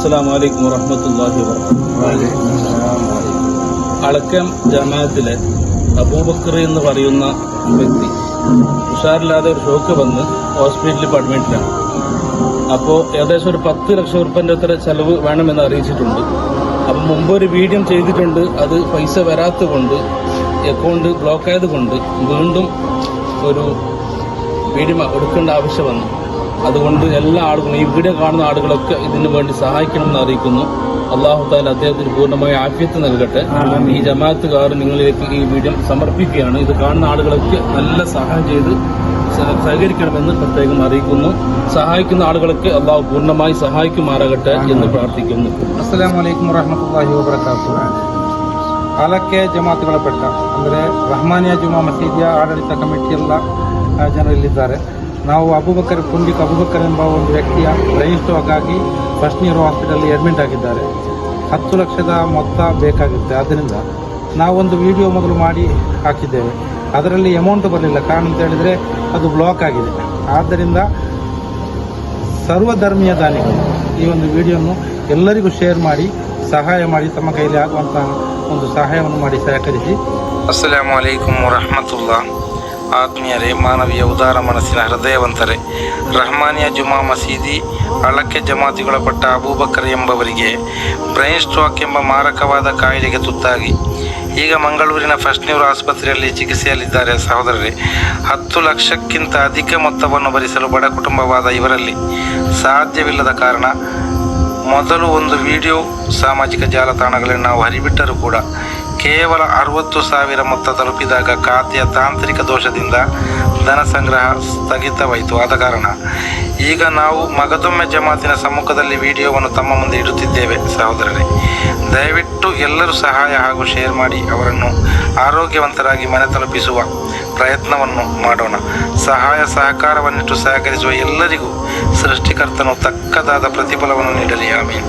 അസ്സലാമു അലൈക്കും വറഹ്മത്തുള്ളാഹി വബറകാതുഹു. അളക്കം ജമാഅത്തിലെ അബൂബക്കർ എന്ന് പറയുന്ന വ്യക്തി ഉഷാറില്ലാതെ ഒരു ഷോക്ക് വന്ന് ഹോസ്പിറ്റലിൽ അഡ്മിറ്റിലാണ്. അപ്പോൾ ഏകദേശം ഒരു 10 ലക്ഷം ഉറുപ്പിൻ്റെ അത്ര ചെലവ് വേണമെന്ന് അറിയിച്ചിട്ടുണ്ട്. അപ്പം മുമ്പ് ഒരു വീഡിയോ ചെയ്തിട്ടുണ്ട്. അത് പൈസ വരാത്തത് കൊണ്ട്, അക്കൗണ്ട് ബ്ലോക്ക് ആയത് കൊണ്ട് വീണ്ടും ഒരു വീഡിയോ എടുക്കേണ്ട ആവശ്യം വന്നു. അതുകൊണ്ട് എല്ലാ ആളുകളും, ഈ വീഡിയോ കാണുന്ന ആളുകളൊക്കെ ഇതിനു വേണ്ടി സഹായിക്കണമെന്ന് അറിയിക്കുന്നു. അല്ലാഹു തആല അദ്ദേഹത്തിന് പൂർണ്ണമായ ആഫിയത്ത് നൽകട്ടെ. ഈ ജമാഅത്തുകാർ നിങ്ങളിലേക്ക് ഈ വീഡിയോ സമർപ്പിക്കുകയാണ്. ഇത് കാണുന്ന ആളുകളൊക്കെ നല്ല സഹായം ചെയ്ത് സഹകരിക്കണമെന്ന് പ്രത്യേകം അറിയിക്കുന്നു. സഹായിക്കുന്ന ആളുകളൊക്കെ അല്ലാഹു പൂർണ്ണമായി സഹായിക്കുമാറാകട്ടെ എന്ന് പ്രാർത്ഥിക്കുന്നു. ಅಸ್ಸಲಾಮು ಅಲೈಕುಂ ವರಹಮತುಲ್ಲಾಹಿ ವಬರಕಾತುಹು. ಆಲಕ್ಕೆ ಜಮಾತುಗಳಪಟ್ಟ ಅಂದರೆ ರಹಮಾನಿಯಾ ಜುಮಾ ಮಸೀದಿಯ ಆಡಳಿತ ಕಮಿಟಿಯೆಲ್ಲ ಜನರಲ್ಲಿದ್ದಾರೆ. ನಾವು ಪುಂಡಿಕ್ ಅಬೂಬಕರ್ ಎಂಬ ಒಂದು ವ್ಯಕ್ತಿಯ ಬ್ರೈನ್ ಸ್ಟ್ರೋಕ್ ಆಗಿ ಫಸ್ಟ್ ನೀರು ಹಾಸ್ಪಿಟಲ್ ಅಡ್ಮಿಟ್ ಆಗಿದ್ದಾರೆ. 10 ಲಕ್ಷದ ಮೊತ್ತ ಬೇಕಾಗುತ್ತೆ. ಆದ್ದರಿಂದ ನಾವೊಂದು ವಿಡಿಯೋ ಮೊದಲು ಮಾಡಿ ಹಾಕಿದ್ದೇವೆ. ಅದರಲ್ಲಿ ಅಮೌಂಟ್ ಬರಲಿಲ್ಲ. ಕಾರಣ ಅಂತ ಹೇಳಿದರೆ ಅದು ಬ್ಲಾಕ್ ಆಗಿದೆ. ಆದ್ದರಿಂದ ಸರ್ವಧರ್ಮೀಯ ದಾನಿಗಳು ಈ ಒಂದು ವಿಡಿಯೋವನ್ನು ಎಲ್ಲರಿಗೂ ಶೇರ್ ಮಾಡಿ ಸಹಾಯ ಮಾಡಿ, ತಮ್ಮ ಕೈಯಲ್ಲಿ ಆಗುವಂತಹ ಒಂದು ಸಹಾಯವನ್ನು ಮಾಡಿ ಸಹಕರಿಸಿ. ಅಸ್ಸಲಾಮು ಅಲೈಕುಂ ವರಹಮತುಲ್ಲಾ. ಆತ್ಮೀಯರೇ, ಮಾನವೀಯ ಉದಾರ ಮನಸ್ಸಿನ ಹೃದಯವಂತರೇ, ರಹಮಾನಿಯಾ ಜುಮಾ ಮಸೀದಿ ಅಳಕ್ಕೆ ಜಮಾತಿಗೊಳಪಟ್ಟ ಅಬೂಬಕರ್ ಎಂಬವರಿಗೆ ಬ್ರೈನ್ ಸ್ಟ್ರೋಕ್ ಎಂಬ ಮಾರಕವಾದ ಕಾಯಿಲೆಗೆ ತುತ್ತಾಗಿ ಈಗ ಮಂಗಳೂರಿನ ಫಸ್ಟ್ ನ್ಯೂರೋ ಆಸ್ಪತ್ರೆಯಲ್ಲಿ ಚಿಕಿತ್ಸೆಯಲ್ಲಿದ್ದಾರೆ. ಸಹೋದರರೇ, 10 ಲಕ್ಷಕ್ಕಿಂತ ಅಧಿಕ ಮೊತ್ತವನ್ನು ಭರಿಸಲು ಬಡ ಕುಟುಂಬವಾದ ಇವರಲ್ಲಿ ಸಾಧ್ಯವಿಲ್ಲದ ಕಾರಣ ಮೊದಲು ಒಂದು ವಿಡಿಯೋ ಸಾಮಾಜಿಕ ಜಾಲತಾಣಗಳಲ್ಲಿ ನಾವು ಹರಿಬಿಟ್ಟರೂ ಕೂಡ ಕೇವಲ 60,000 ಮೊತ್ತ ತಲುಪಿದಾಗ ಖಾತೆಯ ತಾಂತ್ರಿಕ ದೋಷದಿಂದ ಧನ ಸಂಗ್ರಹ ಸ್ಥಗಿತವಾಯಿತು. ಆದ ಕಾರಣ ಈಗ ನಾವು ಮಗದೊಮ್ಮೆ ಜಮಾತಿನ ಸಮ್ಮುಖದಲ್ಲಿ ವಿಡಿಯೋವನ್ನು ತಮ್ಮ ಮುಂದೆ ಇಡುತ್ತಿದ್ದೇವೆ. ಸಹೋದರರೇ, ದಯವಿಟ್ಟು ಎಲ್ಲರೂ ಸಹಾಯ ಹಾಗೂ ಶೇರ್ ಮಾಡಿ ಅವರನ್ನು ಆರೋಗ್ಯವಂತರಾಗಿ ಮನೆ ತಲುಪಿಸುವ ಪ್ರಯತ್ನವನ್ನು ಮಾಡೋಣ. ಸಹಾಯ ಸಹಕಾರವನ್ನಿಟ್ಟು ಸಹಕರಿಸುವ ಎಲ್ಲರಿಗೂ ಸೃಷ್ಟಿಕರ್ತನು ತಕ್ಕದಾದ ಪ್ರತಿಫಲವನ್ನು ನೀಡಲಿ. ಆಮೀನ್.